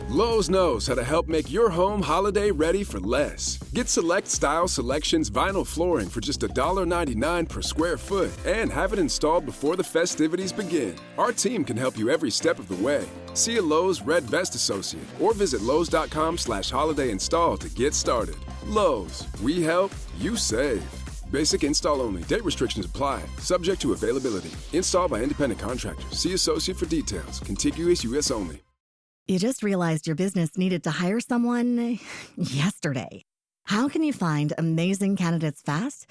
Lowe's knows how to help make your home holiday ready for less. Get Select Style Selections vinyl flooring for just $1.99 per square foot and have it installed before the festivities begin. Our team can help you every step of the way. See a Lowe's Red Vest associate or visit Lowes.com/holiday install to get started. Lowe's, we help, you save. Basic install only. Date restrictions apply. Subject to availability. Installed by independent contractors. See associate for details. Contiguous U.S. only. You just realized your business needed to hire someone yesterday. How can you find amazing candidates fast?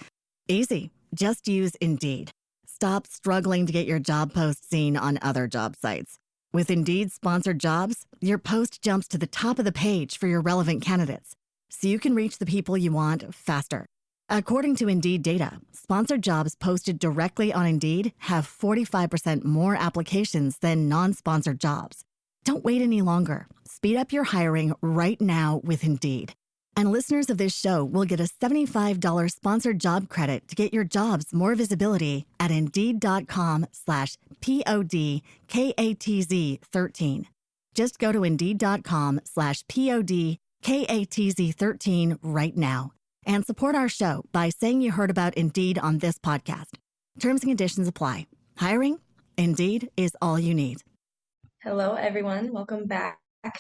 Easy. Just use Indeed. Stop struggling to get your job post seen on other job sites. With Indeed sponsored jobs, your post jumps to the top of the page for your relevant candidates, so you can reach the people you want faster. According to Indeed data, sponsored jobs posted directly on Indeed have 45% more applications than non-sponsored jobs. Don't wait any longer. Speed up your hiring right now with Indeed. And listeners of this show will get a $75 sponsored job credit to get your jobs more visibility at Indeed.com/PODKATZ13. Just go to Indeed.com/PODKATZ13 right now and support our show by saying you heard about Indeed on this podcast. Terms and conditions apply. Hiring? Indeed is all you need. Hello, everyone. Welcome back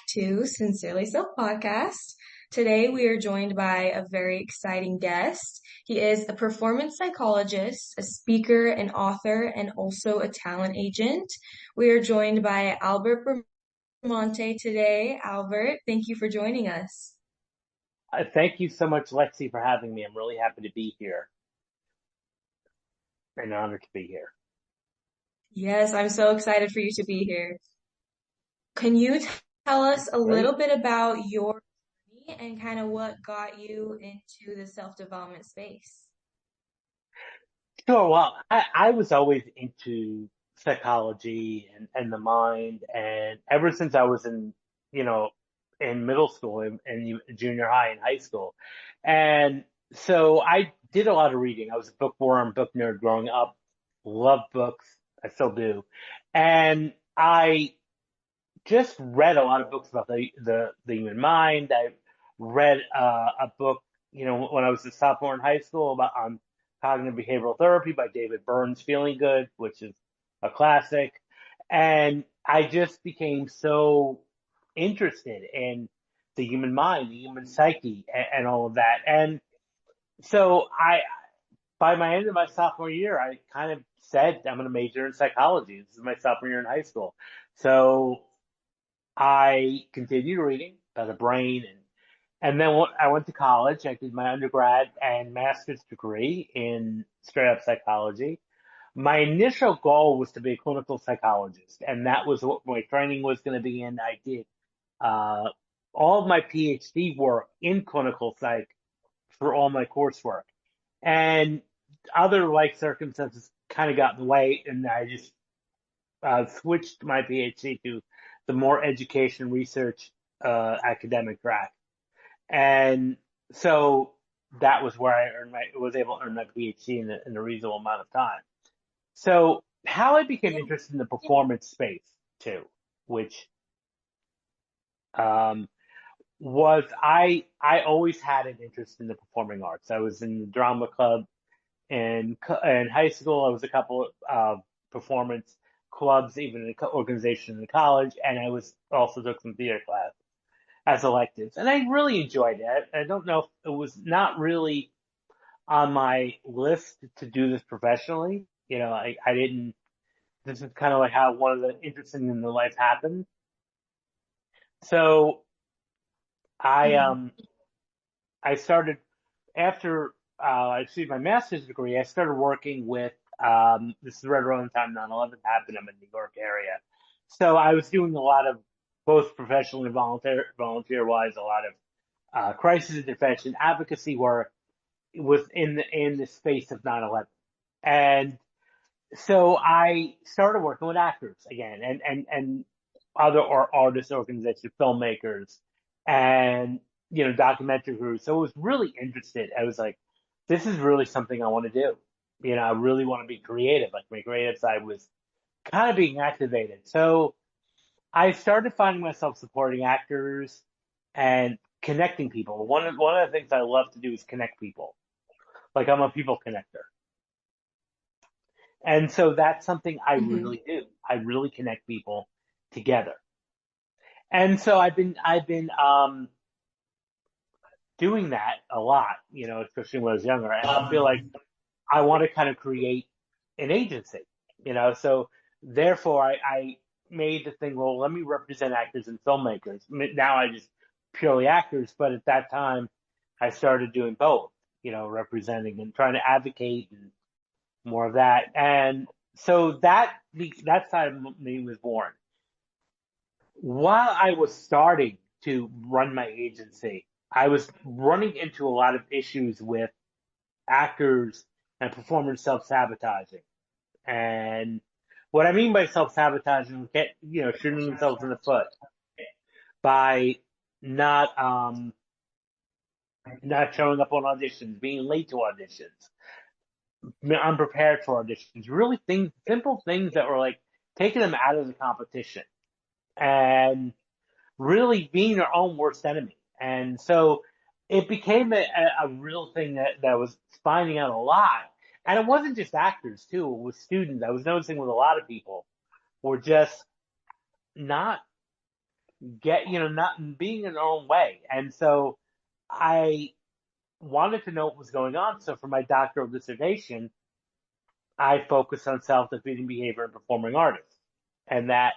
to Sincerely So podcast. Today, we are joined by a very exciting guest. He is a performance psychologist, a speaker, an author, and also a talent agent. We are joined by Albert Bramante today. Albert, thank you for joining us. Thank you so much, Lexi, for having me. I'm really happy to be here. An honor to be here. Yes, I'm so excited for you to be here. Can you tell us a little bit about your journey and kind of what got you into the self-development space? Sure. Well, I was always into psychology and the mind, and ever since I was in middle school and junior high and high school. And so I did a lot of reading. I was a bookworm, book nerd growing up, loved books. I still do. And I just read a lot of books about the human mind. I read a book, when I was a sophomore in high school on cognitive behavioral therapy by David Burns, Feeling Good, which is a classic. And I just became so interested in the human mind, the human psyche, and all of that. And so by my end of my sophomore year, I kind of said, I'm going to major in psychology. This is my sophomore year in high school. So I continued reading about the brain, and then I went to college. I did my undergrad and master's degree in straight up psychology. My initial goal was to be a clinical psychologist, and that was what my training was going to be in. I did all of my PhD work in clinical psych for all my coursework, and other life circumstances kind of got in the way, and I just switched my PhD to the more education research academic track. And so that was where I was able to earn my PhD in a reasonable amount of time. So how I became interested in the performance space too, which was I always had an interest in the performing arts. I was in the drama club in high school. I was a couple of performance clubs, even an organization in college, and I also took some theater class as electives, and I really enjoyed it. I don't know if it was not really on my list to do this professionally. I didn't. This is kind of like how one of the interesting in the life happened. So I started after I received my master's degree. I started working with this is right around the time 9/11 happened. I'm in the New York area, so I was doing a lot of both professional and volunteer wise, a lot of crisis intervention advocacy work within the space of 9/11, and so I started working with actors again and other artist organizations, filmmakers, and documentary crews. So I was really interested. I was like, this is really something I want to do. I really want to be creative. Like my creative side was kind of being activated. So I started finding myself supporting actors and connecting people. One of the things I love to do is connect people. Like I'm a people connector. And so that's something I Hmm. really do. I really connect people together. And so I've been doing that a lot, especially when I was younger. And I feel like I want to kind of create an agency, so therefore I made the thing, well, let me represent actors and filmmakers. Now I just purely actors, but at that time I started doing both, representing and trying to advocate and more of that. And so that side of me was born. While I was starting to run my agency, I was running into a lot of issues with actors and performers self-sabotaging. And what I mean by self-sabotaging is shooting themselves in the foot by not not showing up on auditions, being late to auditions, unprepared for auditions, really simple things that were like taking them out of the competition and really being their own worst enemy. And so it became a real thing that was finding out a lot. And it wasn't just actors too, it was students. I was noticing with a lot of people were just not not being in their own way. And so I wanted to know what was going on. So for my doctoral dissertation, I focused on self-defeating behavior in performing artists. And that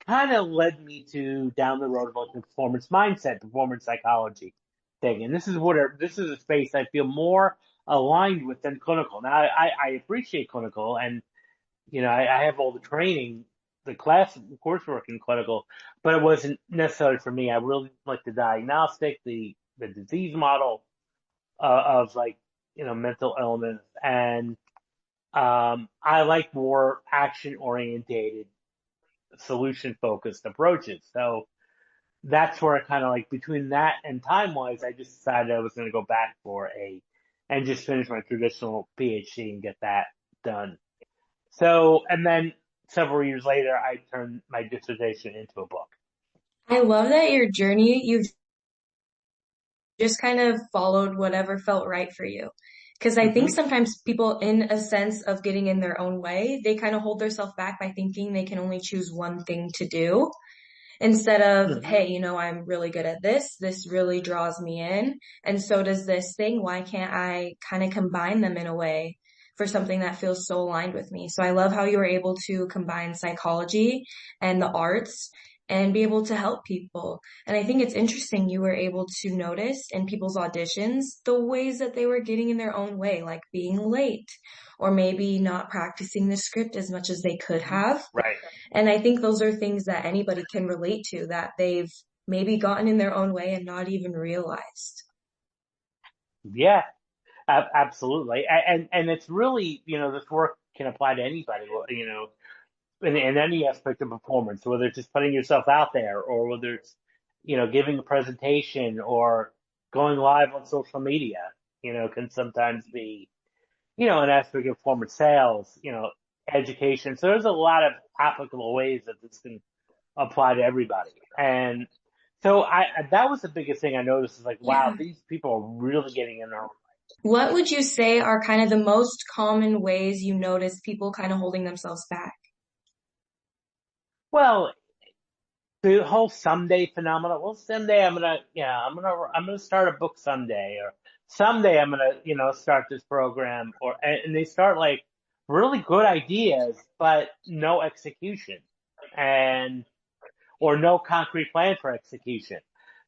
kind of led me to down the road of like the performance mindset, performance psychology thing. And this is a space I feel more aligned with than clinical. Now I appreciate clinical and, I have all the training, the coursework in clinical, but it wasn't necessarily for me. I really like the diagnostic, the disease model of like, mental illness. And, I like more action orientated, solution focused approaches. So that's where I kind of like between that and time wise, I just decided I was going to go back and just finish my traditional PhD and get that done. So, and then several years later, I turned my dissertation into a book. I love that your journey, you've just kind of followed whatever felt right for you. Because I think Hmm. sometimes people, in a sense of getting in their own way, they kind of hold themselves back by thinking they can only choose one thing to do instead of, Hmm. hey, I'm really good at this. This really draws me in. And so does this thing. Why can't I kind of combine them in a way for something that feels so aligned with me? So I love how you were able to combine psychology and the arts and be able to help people. And I think it's interesting you were able to notice in people's auditions the ways that they were getting in their own way, like being late or maybe not practicing the script as much as they could have. Right. And I think those are things that anybody can relate to that they've maybe gotten in their own way and not even realized. Yeah, absolutely. And it's really, this work can apply to anybody, in any aspect of performance, whether it's just putting yourself out there or whether it's, giving a presentation or going live on social media, can sometimes be, an aspect of performance sales, education. So there's a lot of applicable ways that this can apply to everybody. And so that was the biggest thing I noticed is like, wow, Yeah. these people are really getting in their own. What would you say are kind of the most common ways you notice people kind of holding themselves back? Well, the whole someday phenomenon. Well, someday I'm gonna start a book someday, or someday I'm gonna, start this program, and they start like really good ideas, but no execution, and or no concrete plan for execution.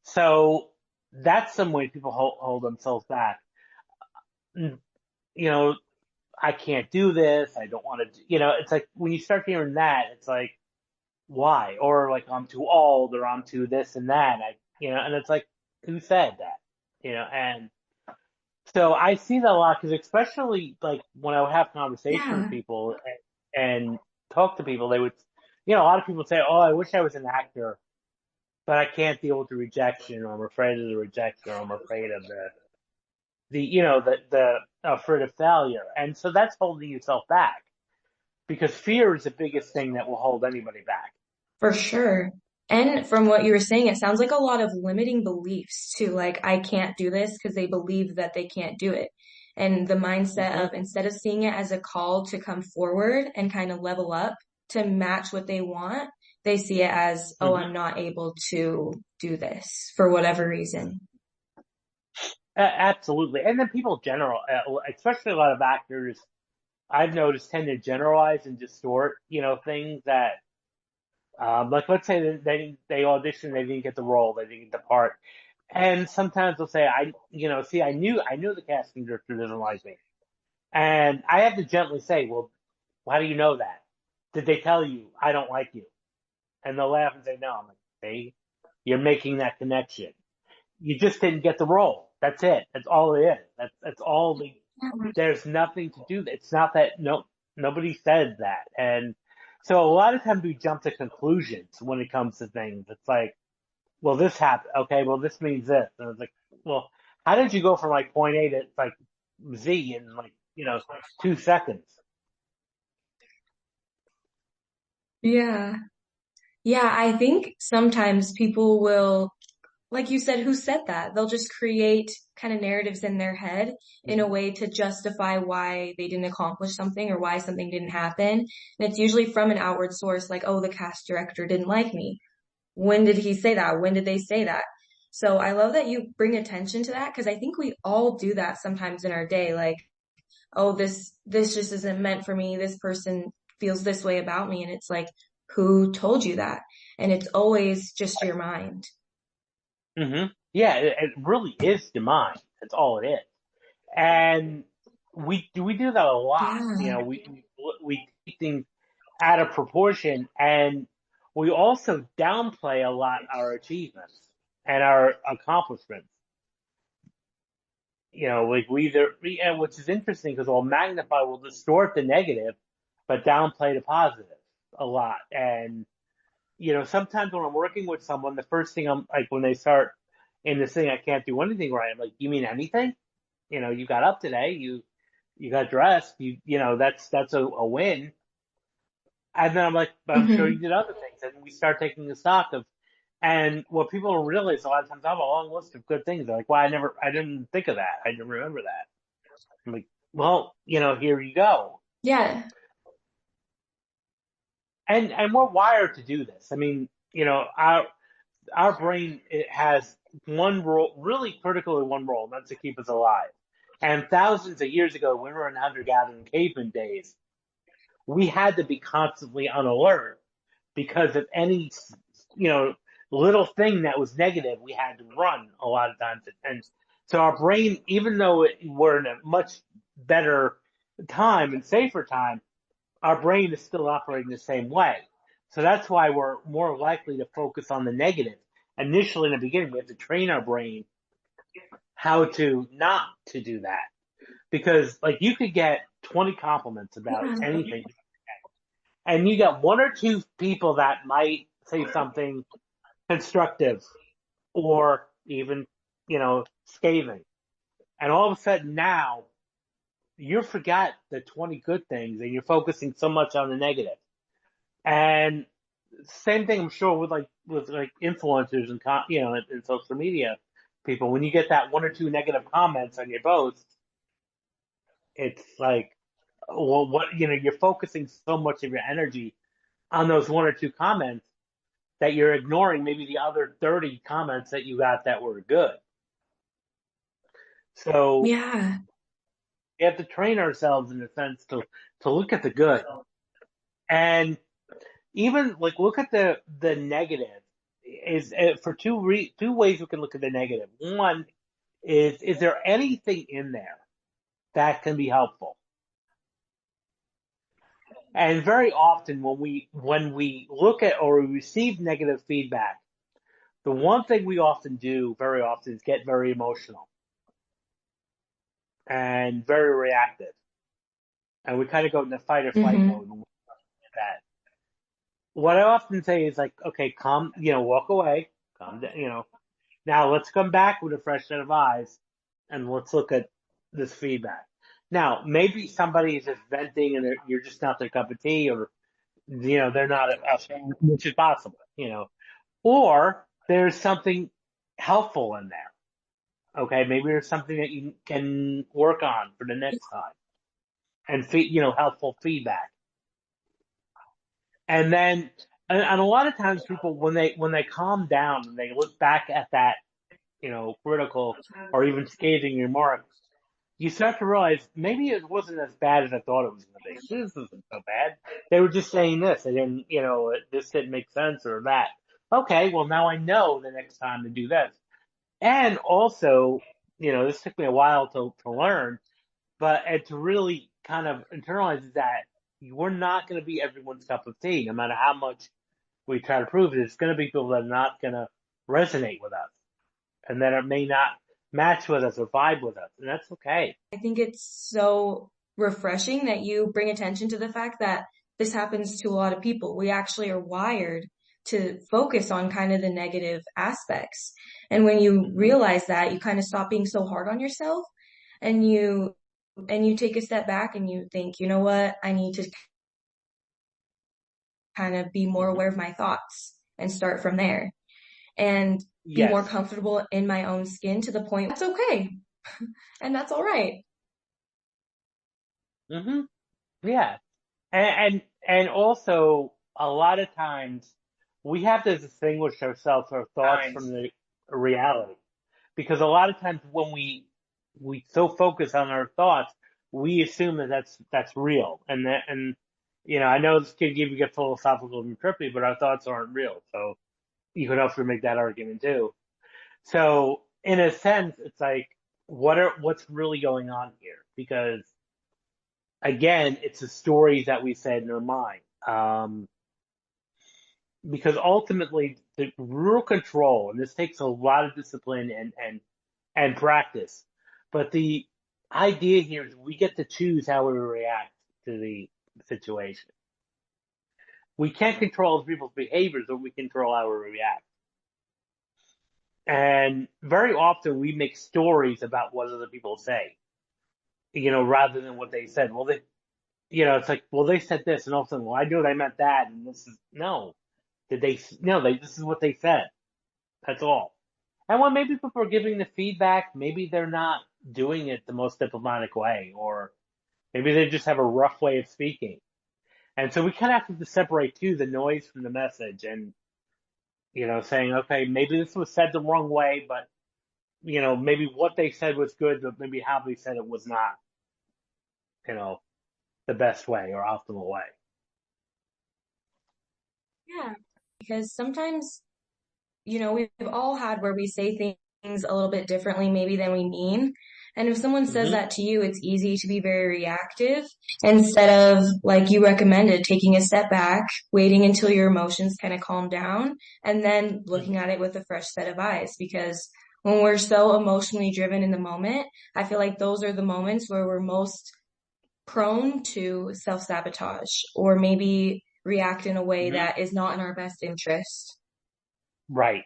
So that's some way people hold themselves back. You know, I can't do this. I don't want to. It's like when you start hearing that, it's like why? Or like I'm too old or I'm too this and that. And it's like, who said that? And so I see that a lot because especially like when I would have conversation with Yeah. people and talk to people, they would, a lot of people say, oh, I wish I was an actor, but I can't deal with the rejection or I'm afraid of the rejection or I'm afraid of the afraid of failure. And so that's holding yourself back because fear is the biggest thing that will hold anybody back. For sure. And from what you were saying, it sounds like a lot of limiting beliefs too. Like, I can't do this because they believe that they can't do it. And the mindset Hmm. of instead of seeing it as a call to come forward and kind of level up to match what they want, they see it as, oh, Hmm. I'm not able to do this for whatever reason. Absolutely. And then people in general, especially a lot of actors, I've noticed tend to generalize and distort, things that, like let's say that they auditioned, they didn't get the role, they didn't get the part. And sometimes they'll say, see, I knew the casting director doesn't like me. And I have to gently say, well, how do you know that? Did they tell you I don't like you? And they'll laugh and say, no. I'm like, see, you're making that connection. You just didn't get the role. That's it. That's all it is. That's all there's nothing to do. It's not that nobody said that. And so a lot of times we jump to conclusions when it comes to things. It's like, well, this happened. Okay, well, this means this. And it's like, well, how did you go from like point A to like Z in like, 2 seconds? Yeah. Yeah, I think sometimes people will, like you said, who said that? They'll just create kind of narratives in their head in a Hmm. way to justify why they didn't accomplish something or why something didn't happen. And it's usually from an outward source, like, oh, the cast director didn't like me. When did he say that? When did they say that? So I love that you bring attention to that because I think we all do that sometimes in our day. Like, oh, this just isn't meant for me. This person feels this way about me. And it's like, who told you that? And it's always just your mind. Hmm. Yeah, it really is the mind. That's all it is. And we do that a lot. Yeah. We take things out of proportion, and we also downplay a lot our achievements and our accomplishments. Like and which is interesting because we'll magnify, we'll distort the negative, but downplay the positive a lot. And sometimes when I'm working with someone, the first thing I'm like when they start in this thing, I can't do anything right. I'm like, you mean anything? You got up today, you got dressed, that's a win. And then I'm like, but I'm sure you Hmm. did other things. And we start taking the stock of, and what people don't realize a lot of times, I have a long list of good things. They're like, well, I didn't think of that. I didn't remember that. I'm like, well, here you go. Yeah. And we're wired to do this. I mean, our brain, it has one role, really critically one role, and that's to keep us alive. And thousands of years ago, when we were in hunter-gathering caveman days, we had to be constantly on alert because of any, you know, little thing that was negative, we had to run a lot of times. And so our brain, even though we're in a much better time and safer time, our brain is still operating the same way. So that's why we're more likely to focus on the negative. Initially, in the beginning, we have to train our brain how to not to do that. Because, like, you could get 20 compliments about Yeah. anything, and you get one or two people that might say something constructive or even, scathing. And all of a sudden now, you forgot the 20 good things and you're focusing so much on the negative. And same thing, I'm sure, with like influencers and in social media people. When you get that one or two negative comments on your post, it's like, well, you're focusing so much of your energy on those one or two comments that you're ignoring maybe the other 30 comments that you got that were good. So Yeah. we have to train ourselves in a sense to look at the good and even like look at the negative is for two ways we can look at the negative. One is there anything in there that can be helpful? And very often when we look at or we receive negative feedback, the one thing we often do very often is get very emotional and very reactive. And we kind of go into fight or flight Hmm. mode when we get that. What I often say is like, okay, walk away, calm down, now let's come back with a fresh set of eyes and let's look at this feedback. Now, maybe somebody is just venting and you're just not their cup of tea or they're not a fan, which is possible, or there's something helpful in there. Okay, maybe there's something that you can work on for the next time, and helpful feedback. And then, and a lot of times people, when they calm down and they look back at that, critical or even scathing remark, you start to realize maybe it wasn't as bad as I thought it was going to be. This isn't so bad. They were just saying this. They didn't, this didn't make sense or that. Okay, well now I know the next time to do this. And also, this took me a while to learn, but and to really kind of internalize is that we're not going to be everyone's cup of tea, no matter how much we try to prove it. It's going to be people that are not going to resonate with us, and that it may not match with us or vibe with us, and that's okay. I think it's so refreshing that you bring attention to the fact that this happens to a lot of people. We actually are wired to focus on kind of the negative aspects. And when you realize that, you kind of stop being so hard on yourself, and you take a step back and you think, you know what, I need to kind of be more aware of my thoughts and start from there and be more comfortable in my own skin to the point that's okay. And that's all right. Mm-hmm. Yeah. And also a lot of times we have to distinguish ourselves, our thoughts from the reality. Because a lot of times when we so focus on our thoughts, we assume that that's real. And I know this can get philosophical and trippy, but our thoughts aren't real. So you could also make that argument too. So in a sense, it's like, what's really going on here? Because again, it's the stories that we said in our mind. Because ultimately the real control, and this takes a lot of discipline and practice, but the idea here is we get to choose how we react to the situation. We can't control other people's behaviors, but we control how we react. And very often we make stories about what other people say, rather than what they said. Well, it's like, well, they said this, and all of a sudden, well, I knew they meant that, and this is, no. This is what they said. That's all. And when maybe people are giving the feedback, maybe they're not doing it the most diplomatic way, or maybe they just have a rough way of speaking. And so we kind of have to separate too the noise from the message, and saying, okay, maybe this was said the wrong way, but maybe what they said was good, but maybe how they said it was not, the best way or optimal way. Yeah, because sometimes, we've all had where we say things a little bit differently maybe than we mean. And if someone says that to you, it's easy to be very reactive instead of, like you recommended, taking a step back, waiting until your emotions kind of calm down, and then looking at it with a fresh set of eyes. Because when we're so emotionally driven in the moment, I feel like those are the moments where we're most prone to self-sabotage or maybe react in a way that is not in our best interest. Right.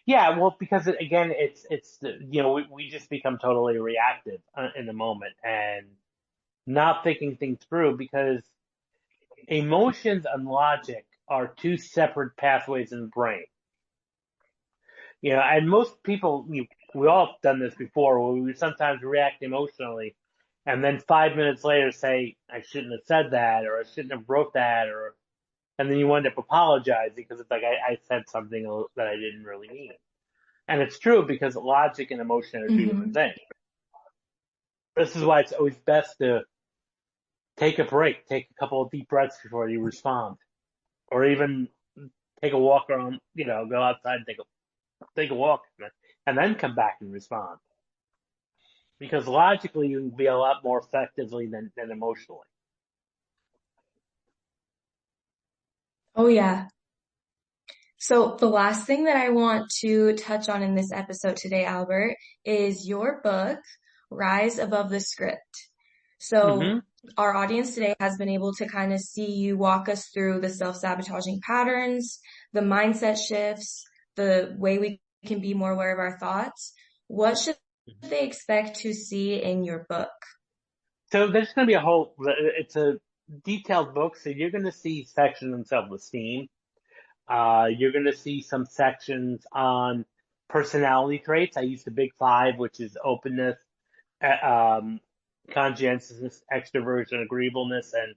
Yeah, well, because again, it's we just become totally reactive in the moment and not thinking things through, because emotions and logic are two separate pathways in the brain. And most people, we all have done this before, where we sometimes react emotionally and then 5 minutes later say, I shouldn't have said that, or I shouldn't have wrote that, and then you end up apologizing because it's like, I said something that I didn't really mean. And it's true, because logic and emotion are two different things. This is why it's always best to take a break, take a couple of deep breaths before you respond, or even take a walk around, go outside and take a walk, and then come back and respond. Because logically, you can be a lot more effectively than emotionally. Oh, yeah. So the last thing that I want to touch on in this episode today, Albert, is your book, Rise Above the Script. So our audience today has been able to kind of see you walk us through the self-sabotaging patterns, the mindset shifts, the way we can be more aware of our thoughts. What should they expect to see in your book? So there's going to be detailed book, so you're going to see sections on self-esteem. You're going to see some sections on personality traits. I use the big five, which is openness, um, conscientiousness, extroversion, agreeableness, and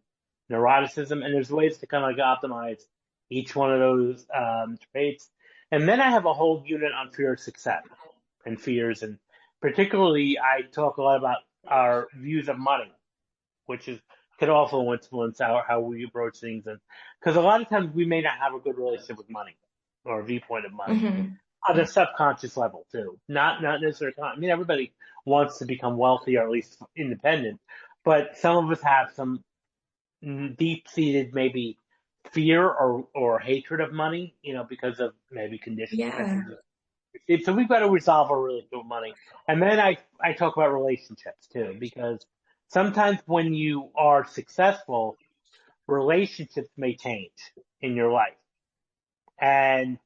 neuroticism. And there's ways to kind of like optimize each one of those traits. And then I have a whole unit on fear of success and fears. And particularly, I talk a lot about our views of money, which is could also influence how we approach things. And because a lot of times we may not have a good relationship with money or a viewpoint of money Hmm. on a subconscious level too. Not necessarily. I mean, everybody wants to become wealthy or at least independent, but some of us have some deep-seated maybe fear or hatred of money, because of maybe conditioning Yeah. messages. So we've got to resolve our relationship with money. And then I talk about relationships too, because sometimes when you are successful, relationships may change in your life. And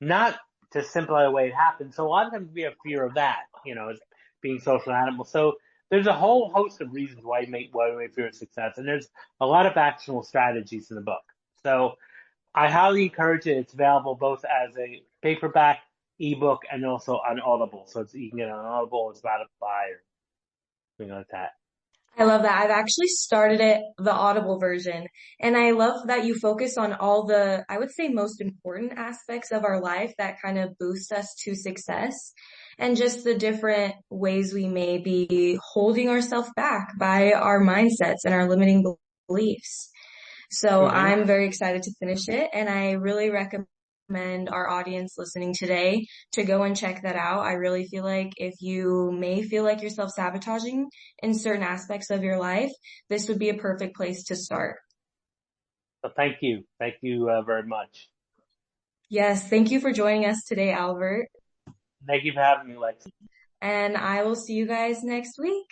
not to simplify the way it happens. So a lot of times we have fear of that, as being social animals. So there's a whole host of reasons why we may fear success. And there's a lot of actionable strategies in the book. So I highly encourage it. It's available both as a paperback, ebook, and also on Audible. So you can get it on Audible, or Spotify, or something like that. I love that. I've actually started the Audible version, and I love that you focus on all the, I would say, most important aspects of our life that kind of boost us to success, and just the different ways we may be holding ourselves back by our mindsets and our limiting beliefs. So Mm-hmm. I'm very excited to finish it, and I really recommend our audience listening today to go and check that out. I really feel like if you may feel like you're self-sabotaging in certain aspects of your life, this would be a perfect place to start. So thank you. Thank you very much. Yes, thank you for joining us today, Albert, Thank you for having me, Lexi. and I will see you guys next week.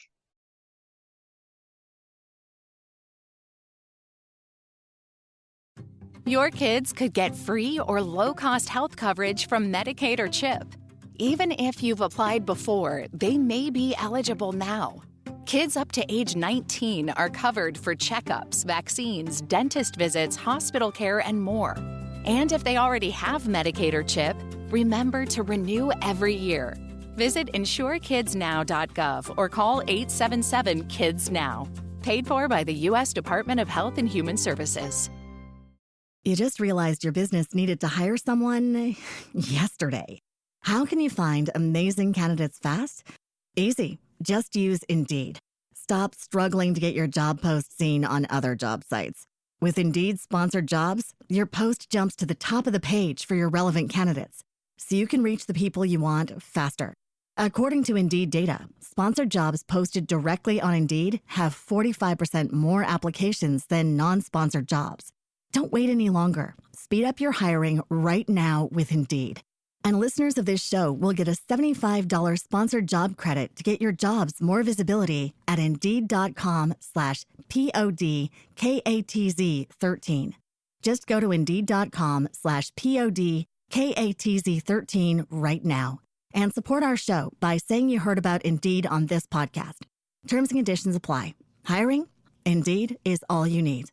Your kids could get free or low-cost health coverage from Medicaid or CHIP. Even if you've applied before, they may be eligible now. Kids up to age 19 are covered for checkups, vaccines, dentist visits, hospital care, and more. And if they already have Medicaid or CHIP, remember to renew every year. Visit insurekidsnow.gov or call 877-KIDS-NOW. Paid for by the U.S. Department of Health and Human Services. You just realized your business needed to hire someone yesterday. How can you find amazing candidates fast? Easy. Just use Indeed. Stop struggling to get your job post seen on other job sites. With Indeed sponsored jobs, your post jumps to the top of the page for your relevant candidates, so you can reach the people you want faster. According to Indeed data, sponsored jobs posted directly on Indeed have 45% more applications than non-sponsored jobs. Don't wait any longer. Speed up your hiring right now with Indeed. And listeners of this show will get a $75 sponsored job credit to get your jobs more visibility at Indeed.com/PODKATZ13. Just go to Indeed.com/PODKATZ13 right now and support our show by saying you heard about Indeed on this podcast. Terms and conditions apply. Hiring? Indeed is all you need.